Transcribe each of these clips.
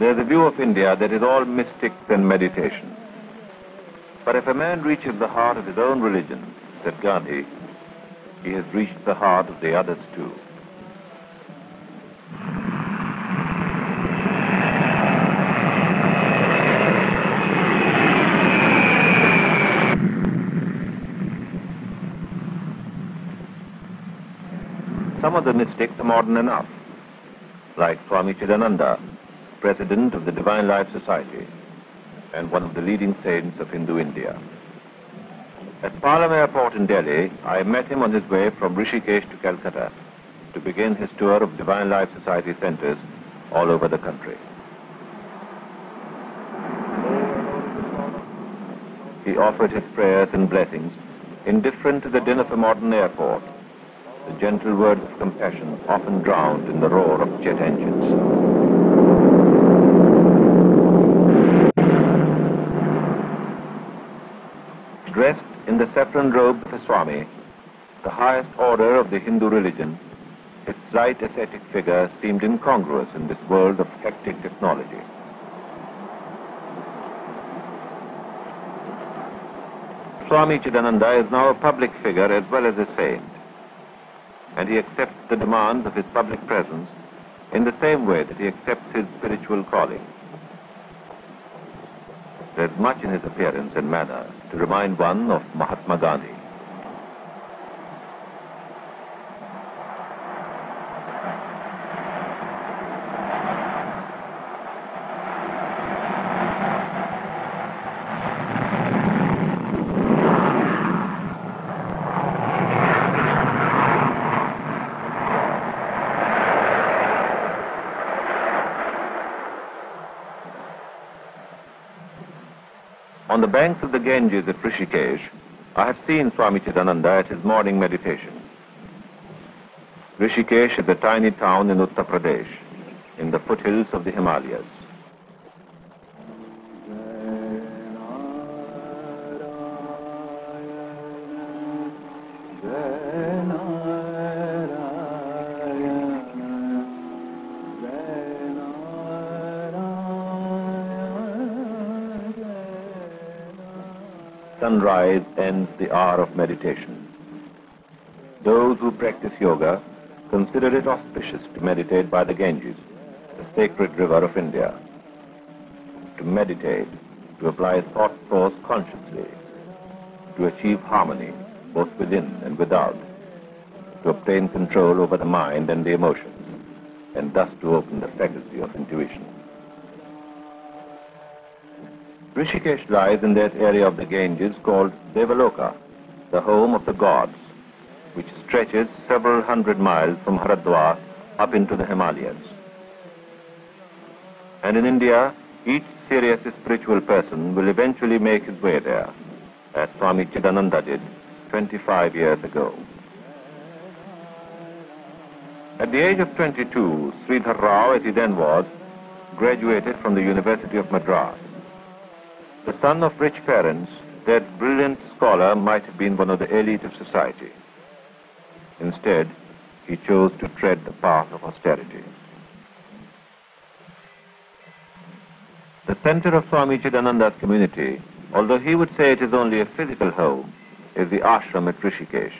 There's a view of India that is all mystics and meditation. But if a man reaches the heart of his own religion, said Gandhi, he has reached the heart of the others too. Some of the mystics are modern enough, like Szvámí Csidánanda, president of the Divine Life Society and one of the leading saints of Hindu India. At Palam Airport in Delhi, I met him on his way from Rishikesh to Calcutta to begin his tour of Divine Life Society centers all over the country. He offered his prayers and blessings, indifferent to the din of a modern airport, the gentle words of compassion often drowned in the roar of jet engines. Dressed in the saffron robe of a Swami, the highest order of the Hindu religion, his slight ascetic figure seemed incongruous in this world of hectic technology. Szvámí Csidánanda is now a public figure as well as a saint, and he accepts the demands of his public presence in the same way that he accepts his spiritual calling. There's much in his appearance and manner to remind one of Mahatma Gandhi. On the banks of the Ganges at Rishikesh, I have seen Szvámí Csidánanda at his morning meditation. Rishikesh is a tiny town in Uttar Pradesh, in the foothills of the Himalayas. Sunrise ends the hour of meditation. Those who practice yoga consider it auspicious to meditate by the Ganges, the sacred river of India. To meditate, to apply thought force consciously, to achieve harmony both within and without, to obtain control over the mind and the emotions, and thus to open the faculty of intuition. Rishikesh lies in that area of the Ganges called Devaloka, the home of the gods, which stretches several hundred miles from Haridwar up into the Himalayas. And in India, each serious spiritual person will eventually make his way there, as Szvámí Csidánanda did 25 years ago. At the age of 22, Sridhar Rao, as he then was, graduated from the University of Madras. The son of rich parents, that brilliant scholar might have been one of the elite of society. Instead, he chose to tread the path of austerity. The center of Szvámí Csidánanda's community, although he would say it is only a physical home, is the ashram at Rishikesh,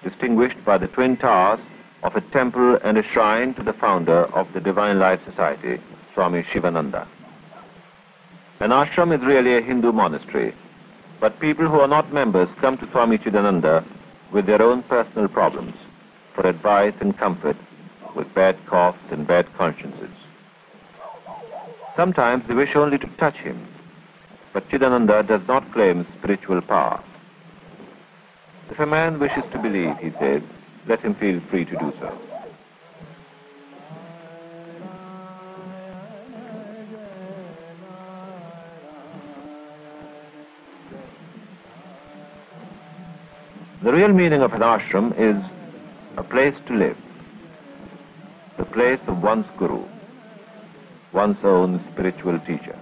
distinguished by the twin towers of a temple and a shrine to the founder of the Divine Life Society, Swami Sivananda. An ashram is really a Hindu monastery, but people who are not members come to Szvámí Csidánanda with their own personal problems for advice and comfort with bad coughs and bad consciences. Sometimes they wish only to touch him, but Csidánanda does not claim spiritual power. If a man wishes to believe, he says, let him feel free to do so. The real meaning of an ashram is a place to live, the place of one's guru, one's own spiritual teacher.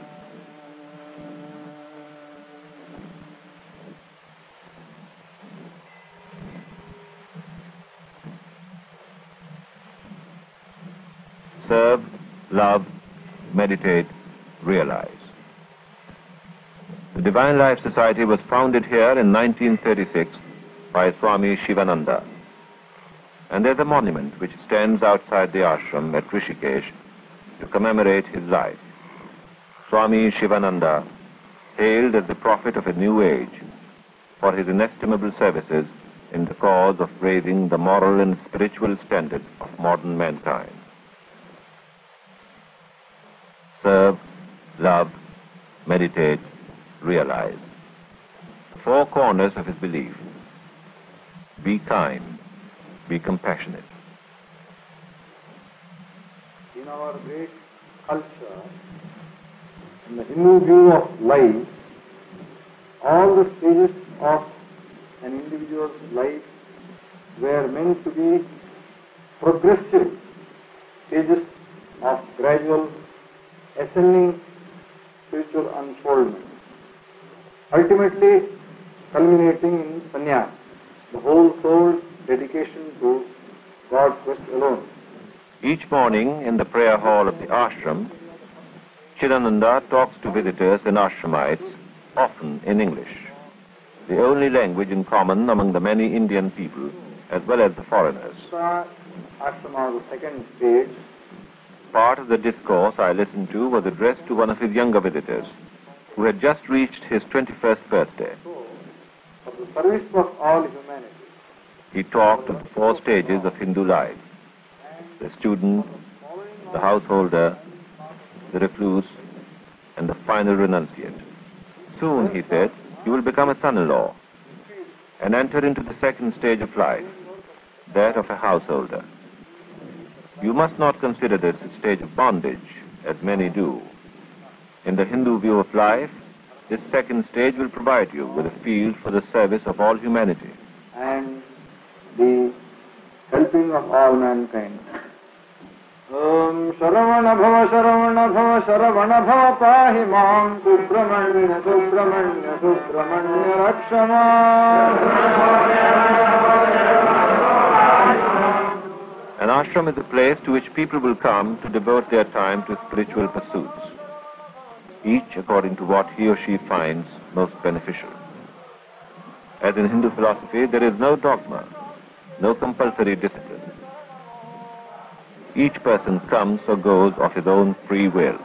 Serve, love, meditate, realize. The Divine Life Society was founded here in 1936 by Swami Sivananda. And there's a monument which stands outside the ashram at Rishikesh to commemorate his life. Swami Sivananda, hailed as the prophet of a new age for his inestimable services in the cause of raising the moral and spiritual standard of modern mankind. Serve, love, meditate, realize. The four corners of his belief. Be kind, be compassionate. In our great culture, in the Hindu view of life, all the stages of an individual's life were meant to be progressive stages of gradual ascending spiritual unfoldment, ultimately culminating in sannyas, the whole soul's dedication to God's quest alone. Each morning in the prayer hall of the ashram, Csidánanda talks to visitors and ashramites, often in English, the only language in common among the many Indian people as well as the foreigners. Ashram, the second stage. Part of the discourse I listened to was addressed to one of his younger visitors, who had just reached his 21st birthday. For the service of all humanity. He talked of the four stages of Hindu life: the student, the householder, the recluse, and the final renunciate. Soon, he said, you will become a son-in-law and enter into the second stage of life, that of a householder. You must not consider this a stage of bondage, as many do. In the Hindu view of life, this second stage will provide you with a field for the service of all humanity. And the helping of all mankind. Om Sharavana Bhava Sharavana Bhava Sharavana Bhava Pahi Mam Subramanya Subramanya Subramanya Rakshama. An ashram is a place to which people will come to devote their time to spiritual pursuits, each according to what he or she finds most beneficial. As in Hindu philosophy, there is no dogma, no compulsory discipline. Each person comes or goes of his own free will.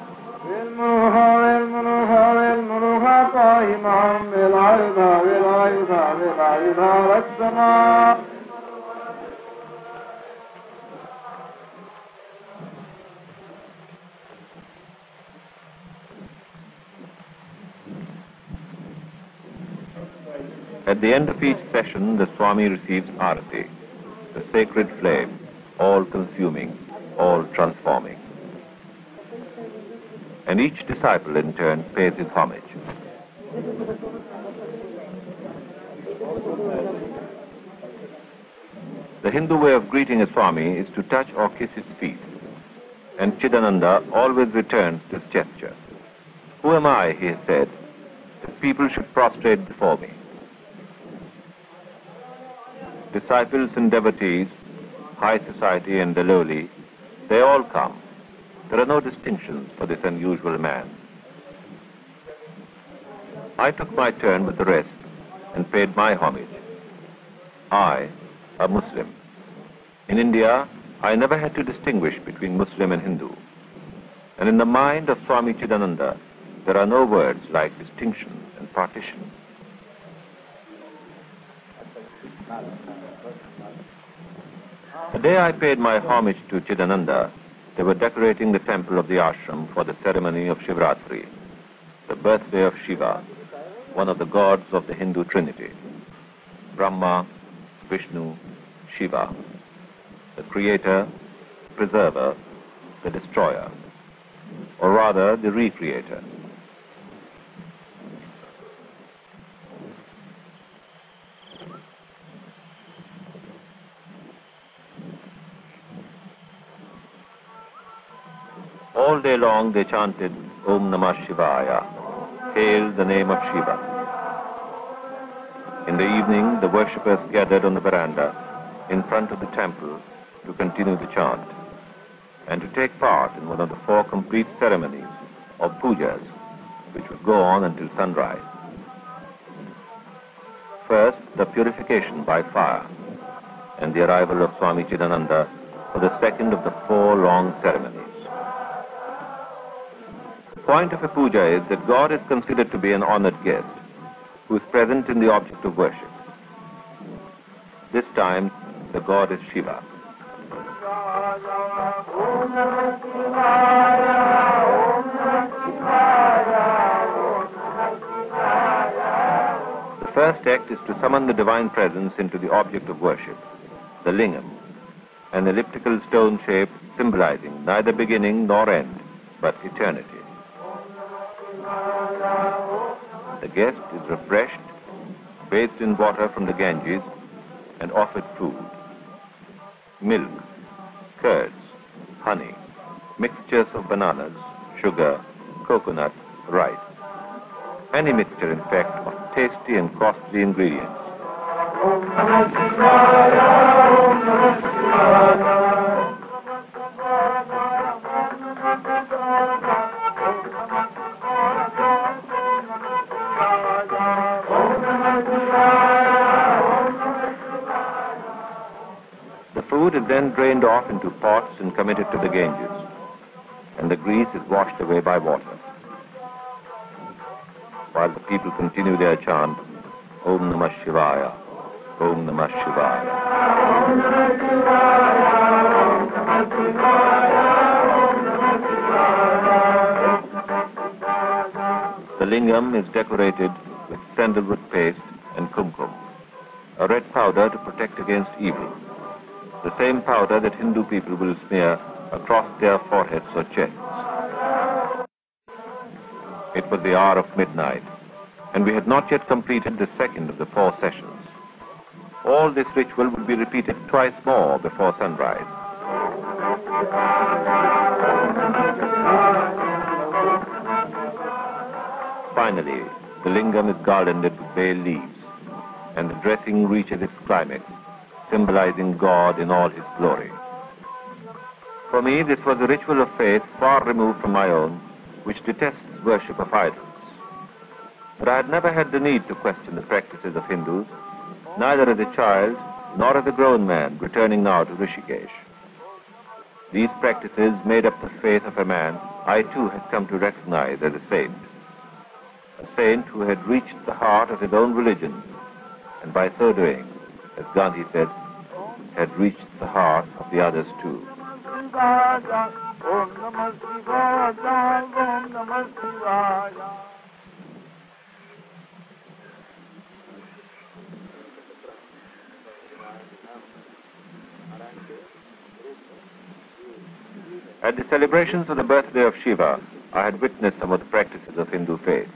At the end of each session, the Swami receives arcai, the sacred flame, all-consuming, all-transforming. And each disciple in turn pays his homage. The Hindu way of greeting a Swami is to touch or kiss his feet, and Csidánanda always returns this gesture. Who am I, he has said, that people should prostrate before me? Disciples and devotees, high society and the lowly, they all come. There are no distinctions for this unusual man. I took my turn with the rest and paid my homage. I, a Muslim. In India, I never had to distinguish between Muslim and Hindu. And in the mind of Swami Csidánanda, there are no words like distinction and partition. The day I paid my homage to Csidánanda, they were decorating the temple of the ashram for the ceremony of Shivratri, the birthday of Shiva, one of the gods of the Hindu Trinity. Brahma, Vishnu, Shiva, the creator, preserver, the destroyer, or rather the recreator. All day long they chanted Om Namah Shivaya, hail the name of Shiva. In the evening, the worshippers gathered on the veranda in front of the temple to continue the chant. and to take part in one of the 4 complete ceremonies or pujas, which would go on until sunrise. First, the purification by fire, and the arrival of Szvámí Csidánanda for the second of the 4 long ceremonies. The point of a puja is that God is considered to be an honored guest who is present in the object of worship. This time, the god is Shiva. The first act is to summon the divine presence into the object of worship, the lingam, an elliptical stone shape symbolizing neither beginning nor end, but eternity. The guest is refreshed, bathed in water from the Ganges, and offered food: milk, curds, honey, mixtures of bananas, sugar, coconut, rice. Any mixture, in fact, of tasty and costly ingredients. The food is then drained off into pots and committed to the Ganges, and the grease is washed away by water, while the people continue their chant, Om Namah Shivaya, Om Namah Shivaya. The lingam is decorated with sandalwood paste and kumkum, a red powder to protect against evil, the same powder that Hindu people will smear across their foreheads or chests. It was the hour of midnight, and we had not yet completed the second of the 4 sessions. All this ritual would be repeated twice more before sunrise. Finally, the lingam is garlanded with bay leaves, and the dressing reaches its climax, symbolizing God in all his glory. For me, this was a ritual of faith far removed from my own, which detests worship of idols. But I had never had the need to question the practices of Hindus, neither as a child nor as a grown man returning now to Rishikesh. These practices made up the faith of a man I too had come to recognize as a saint who had reached the heart of his own religion, and by so doing, as Gandhi said, had reached the heart of the others too. At the celebrations of the birthday of Shiva, I had witnessed some of the practices of Hindu faith.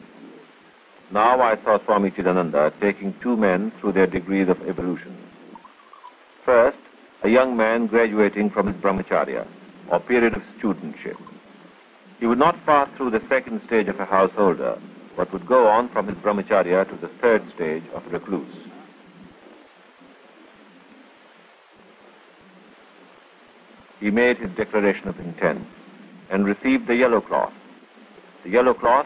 Now I saw Szvámí Csidánanda taking 2 men through their degrees of evolution. First, a young man graduating from his brahmacharya, or period of studentship. He would not pass through the second stage of a householder, but would go on from his brahmacharya to the third stage of a recluse. He made his declaration of intent and received the yellow cloth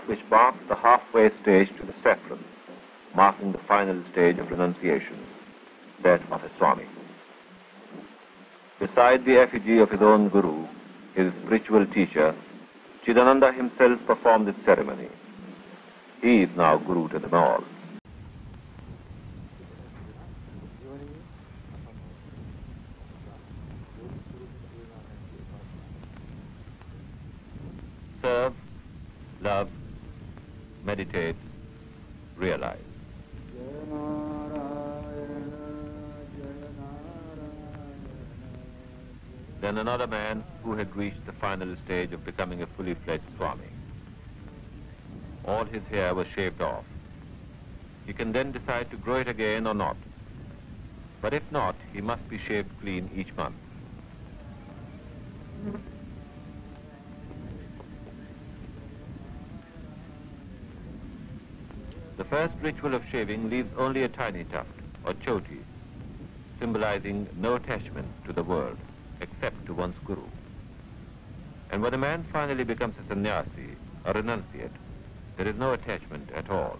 which marks the halfway stage to the saffron, marking the final stage of renunciation, that of a Swami. Beside the effigy of his own guru, his spiritual teacher, Csidánanda himself performed this ceremony. He is now guru to them all. Serve, love, meditate, realize. Then another man who had reached the final stage of becoming a fully fledged Swami. All his hair was shaved off. He can then decide to grow it again or not. But if not, he must be shaved clean each month. The first ritual of shaving leaves only a tiny tuft, or choti, symbolizing no attachment to the world, except to one's guru. And when a man finally becomes a sannyasi, a renunciate, there is no attachment at all.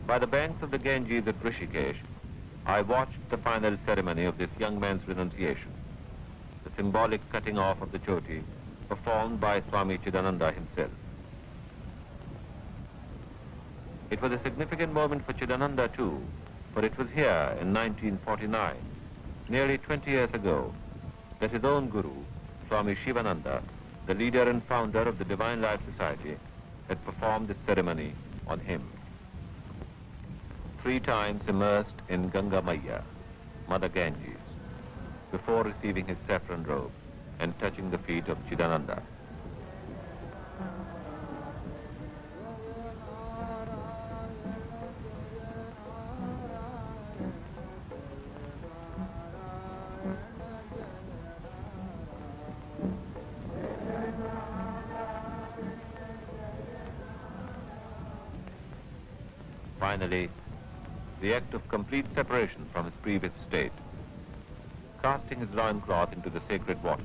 By the banks of the Ganges at Rishikesh, I watched the final ceremony of this young man's renunciation, the symbolic cutting off of the choti performed by Szvámí Csidánanda himself. It was a significant moment for Csidánanda too, for it was here in 1949, nearly 20 years ago, that his own guru, Swami Sivananda, the leader and founder of the Divine Life Society, had performed this ceremony on him. 3 times immersed in Ganga Maya, Mother Ganges, before receiving his saffron robe and touching the feet of Csidánanda. Finally, the act of complete separation from his previous state, casting his loincloth into the sacred waters.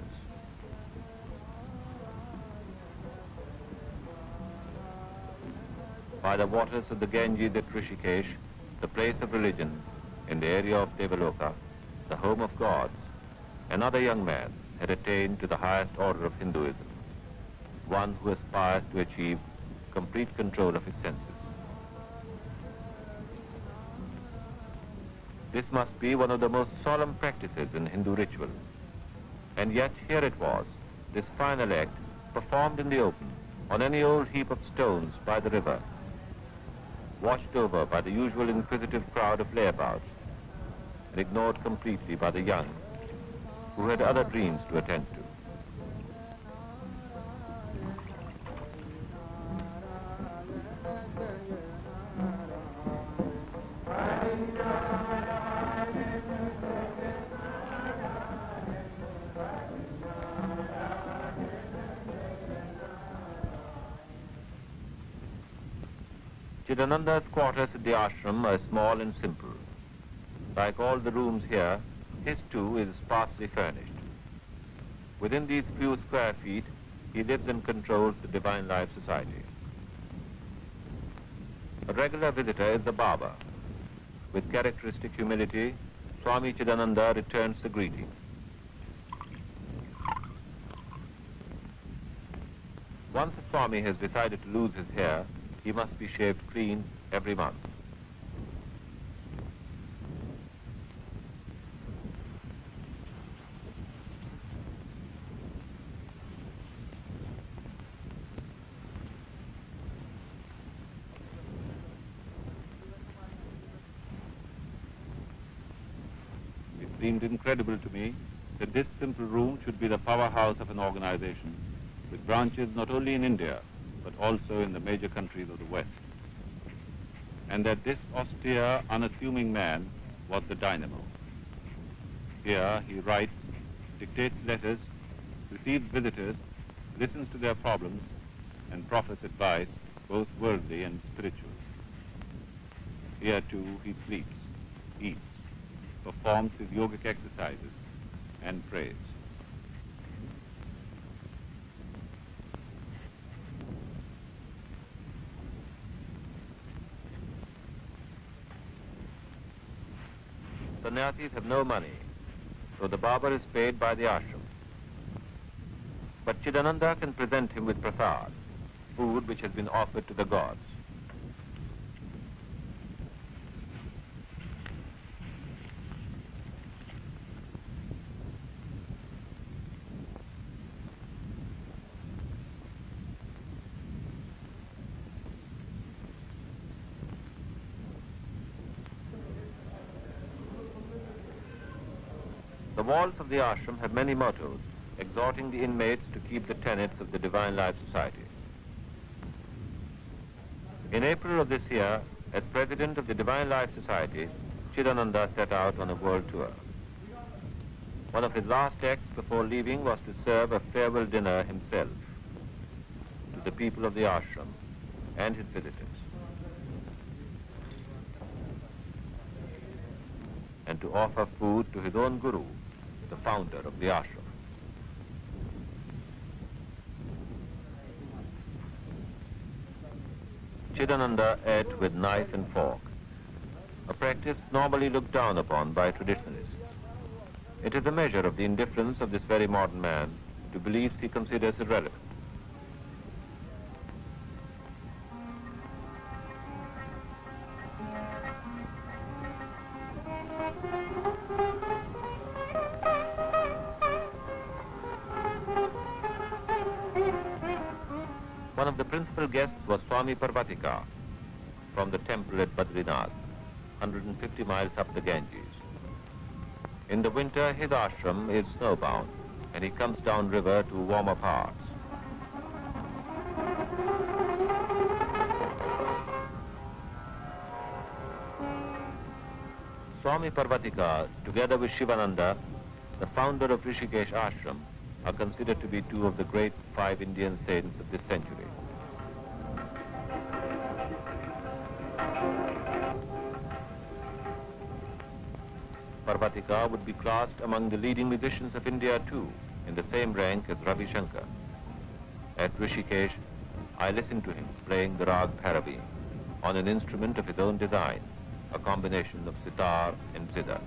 By the waters of the Ganges at Rishikesh, the place of religion, in the area of Devaloka, the home of gods, another young man had attained to the highest order of Hinduism, one who aspires to achieve complete control of his senses. This must be one of the most solemn practices in Hindu ritual. And yet here it was, this final act, performed in the open, on any old heap of stones by the river, watched over by the usual inquisitive crowd of layabouts, and ignored completely by the young, who had other dreams to attend to. Csidánanda's quarters at the ashram are small and simple. Like all the rooms here, his too is sparsely furnished. Within these few square feet, he lives and controls the Divine Life Society. A regular visitor is the Baba. With characteristic humility, Szvámí Csidánanda returns the greeting. Once a Swami has decided to lose his hair, he must be shaved clean every month. It seemed incredible to me that this simple room should be the powerhouse of an organization with branches not only in India, but also in the major countries of the West. And that this austere, unassuming man was the dynamo. Here he writes, dictates letters, receives visitors, listens to their problems, and proffers advice, both worldly and spiritual. Here too he sleeps, eats, performs his yogic exercises, and prays. Sannyasis have no money, so the barber is paid by the ashram. But Csidánanda can present him with prasad, food which has been offered to the gods. The walls of the ashram have many mottos, exhorting the inmates to keep the tenets of the Divine Life Society. In April of this year, as president of the Divine Life Society, Csidánanda set out on a world tour. One of his last acts before leaving was to serve a farewell dinner himself to the people of the ashram and his visitors, and to offer food to his own guru, the founder of the ashram. Csidánanda ate with knife and fork, a practice normally looked down upon by traditionalists. It is a measure of the indifference of this very modern man to beliefs he considers irrelevant. One of the principal guests was Swami Parvatika from the temple at Badrinath, 150 miles up the Ganges. In the winter, his ashram is snowbound, and he comes down river to warmer parts. Swami Parvatika, together with Sivananda, the founder of Risikésből Ashram, are considered to be two of the great 5 Indian saints of this century. Parvatika would be classed among the leading musicians of India too, in the same rank as Ravi Shankar. At Rishikesh, I listened to him playing the rag Bhairavi on an instrument of his own design, a combination of sitar and zither.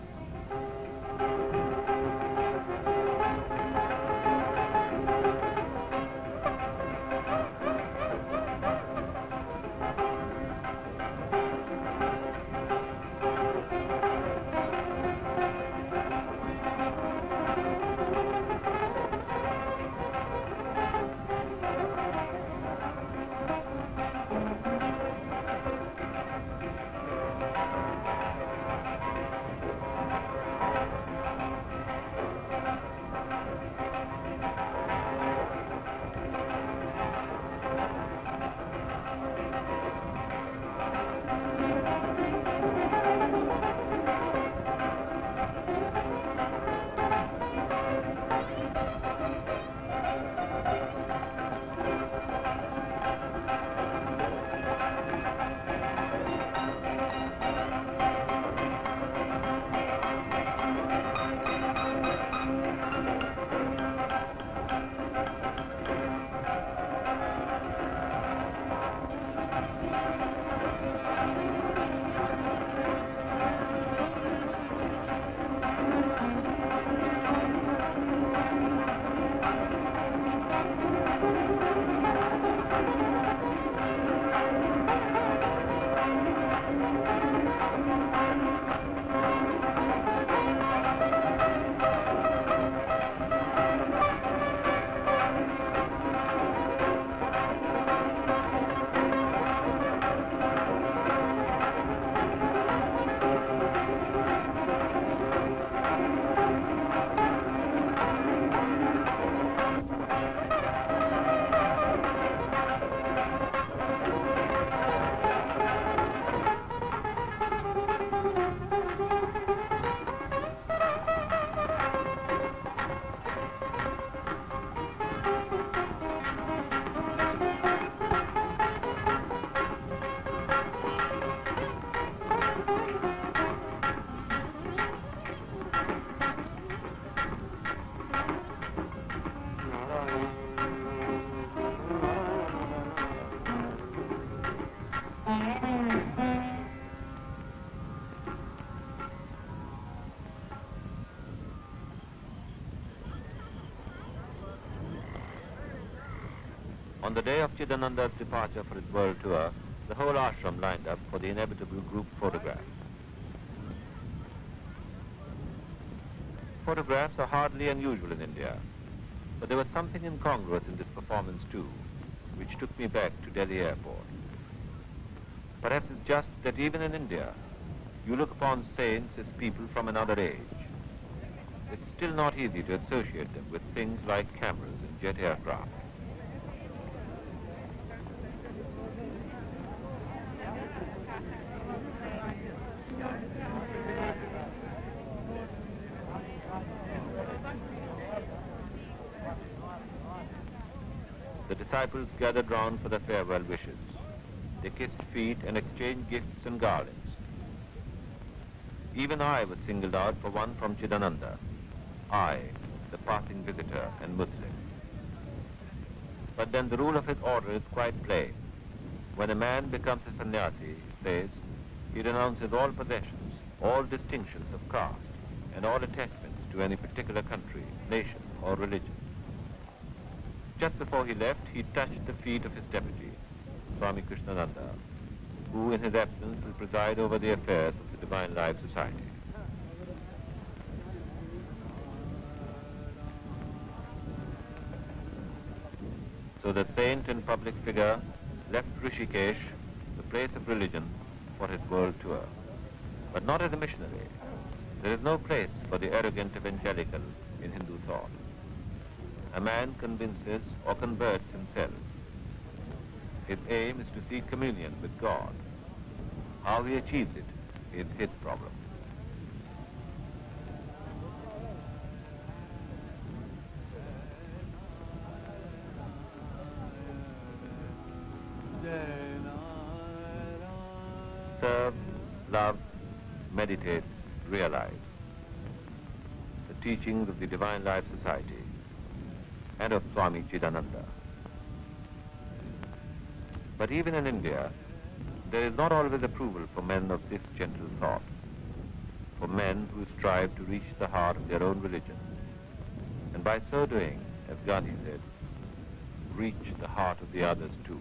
On the day of Csidánanda's departure for his world tour, the whole ashram lined up for the inevitable group photograph. Photographs are hardly unusual in India, but there was something incongruous in this performance too, which took me back to Delhi airport. Perhaps it's just that even in India, you look upon saints as people from another age. It's still not easy to associate them with things like cameras and jet aircraft. The disciples gathered round for their farewell wishes. They kissed feet and exchanged gifts and garlands. Even I was singled out for one from Csidánanda. I, the passing visitor and Muslim. But then the rule of his order is quite plain. When a man becomes a sannyasi, it says, he renounces all possessions, all distinctions of caste, and all attachments to any particular country, nation, or religion. Just before he left, he touched the feet of his deputy, Szvámí Csidánanda, who in his absence will preside over the affairs of the Divine Life Society. So the saint and public figure left Rishikesh, the place of religion, for his world tour. But not as a missionary. There is no place for the arrogant evangelical in Hindu thought. A man convinces or converts himself. His aim is to seek communion with God. How he achieves it is his problem. Serve, love, meditate, realize. The teachings of the Divine Life Society and of Szvámí Csidánanda. But even in India, there is not always approval for men of this gentle thought, for men who strive to reach the heart of their own religion, and by so doing, as Gandhi said, reach the heart of the others too.